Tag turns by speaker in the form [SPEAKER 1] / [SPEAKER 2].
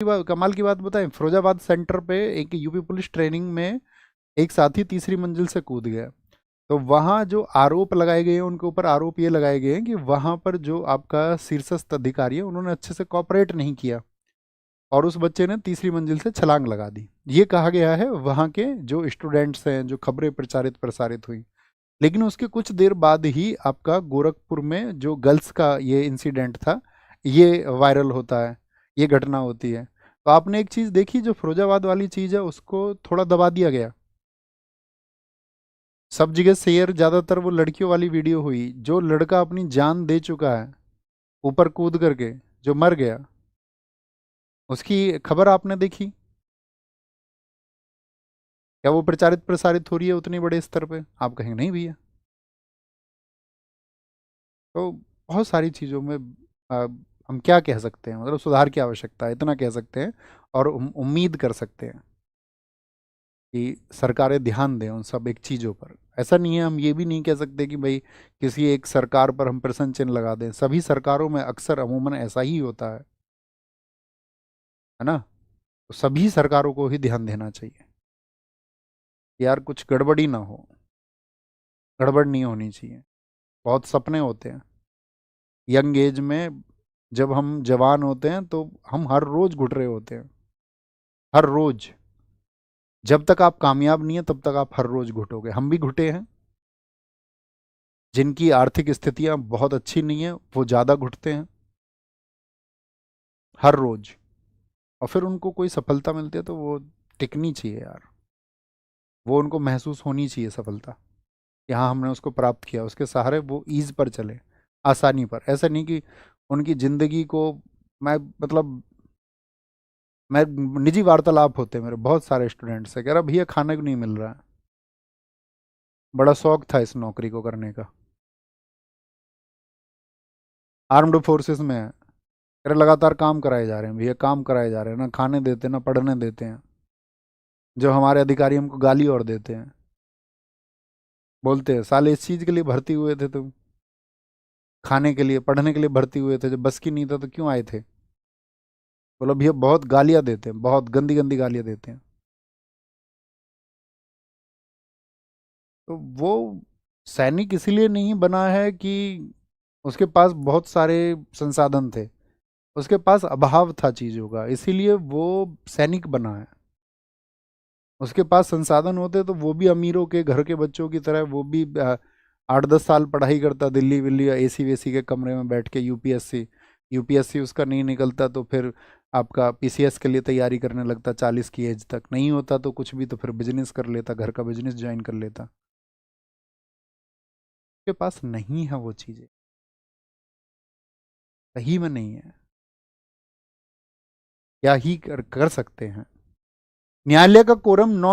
[SPEAKER 1] कमाल की बात बताएं, फिरोजाबाद सेंटर पे एक यूपी पुलिस ट्रेनिंग में एक साथी तीसरी मंजिल से कूद गया। तो वहाँ जो आरोप लगाए गए हैं, उनके ऊपर आरोप ये लगाए गए हैं कि वहाँ पर जो आपका शीर्षस्थ अधिकारी है, उन्होंने अच्छे से कॉपरेट नहीं किया और उस बच्चे ने तीसरी मंजिल से छलांग लगा दी। ये कहा गया है वहाँ के जो स्टूडेंट्स हैं, जो खबरें प्रचारित प्रसारित हुई। लेकिन उसके कुछ देर बाद ही आपका गोरखपुर में जो गर्ल्स का ये इंसिडेंट था, ये वायरल होता है, ये घटना होती है। तो आपने एक चीज़ देखी, जो फिरोजाबाद वाली चीज़ है उसको थोड़ा दबा दिया गया। सब जगह शेयर ज़्यादातर वो लड़कियों वाली वीडियो हुई। जो लड़का अपनी जान दे चुका है ऊपर कूद करके, जो मर गया, उसकी खबर आपने देखी? क्या वो प्रचारित प्रसारित हो रही है उतनी बड़े स्तर पे? आप कहेंगे नहीं भैया। तो बहुत सारी चीज़ों में हम क्या कह सकते हैं, मतलब सुधार की आवश्यकता है, इतना कह सकते हैं। और उम्मीद कर सकते हैं कि सरकारें ध्यान दें उन सब एक चीज़ों पर। ऐसा नहीं है, हम ये भी नहीं कह सकते कि भाई किसी एक सरकार पर हम प्रश्न चिन्ह लगा दें। सभी सरकारों में अक्सर अमूमन ऐसा ही होता है ना? तो सभी सरकारों को ही ध्यान देना चाहिए कि यार कुछ गड़बड़ी ना हो, गड़बड़ नहीं होनी चाहिए। बहुत सपने होते हैं यंग एज में, जब हम जवान होते हैं तो हम हर रोज घुट रहे होते हैं, हर रोज। जब तक आप कामयाब नहीं है तब तक आप हर रोज घुटोगे। हम भी घुटे हैं। जिनकी आर्थिक स्थितियां बहुत अच्छी नहीं है वो ज़्यादा घुटते हैं हर रोज। और फिर उनको कोई सफलता मिलती है तो वो टिकनी चाहिए यार, वो उनको महसूस होनी चाहिए सफलता। यहाँ हमने उसको प्राप्त किया, उसके सहारे वो ईज पर चले, आसानी पर। ऐसा नहीं कि उनकी ज़िंदगी को, मैं मतलब, मैं निजी वार्तालाप होते हैं मेरे बहुत सारे स्टूडेंट से, कह रहा भैया खाने को नहीं मिल रहा है। बड़ा शौक था इस नौकरी को करने का, आर्म्ड फोर्सेस में है। कह रहे लगातार काम कराए जा रहे हैं भैया, काम कराए जा रहे हैं, ना खाने देते ना पढ़ने देते हैं। जो हमारे अधिकारी हमको गाली और देते हैं, बोलते हैं साले इस चीज़ के लिए भर्ती हुए थे तुम, खाने के लिए पढ़ने के लिए भर्ती हुए थे, जब बस की नहीं था तो क्यों आए थे? बोलो भैया बहुत गालियाँ देते हैं, बहुत गंदी गंदी गालियाँ देते हैं। तो वो सैनिक इसलिए नहीं बना है कि उसके पास बहुत सारे संसाधन थे, उसके पास अभाव था चीज़ों का, इसीलिए वो सैनिक बना है। उसके पास संसाधन होते तो वो भी अमीरों के घर के बच्चों की तरह, वो भी 8-10 साल पढ़ाई करता दिल्ली विल्ली या एसी वेसी के कमरे में बैठ के, यूपीएससी। यूपीएससी उसका नहीं निकलता तो फिर आपका पीसीएस के लिए तैयारी करने लगता 40 की एज तक। नहीं होता तो कुछ भी, तो फिर बिजनेस कर लेता, घर का बिजनेस ज्वाइन कर लेता। उसके पास नहीं है वो चीज़ें, सही में नहीं है। क्या ही कर सकते हैं? न्यायालय का कोरम 9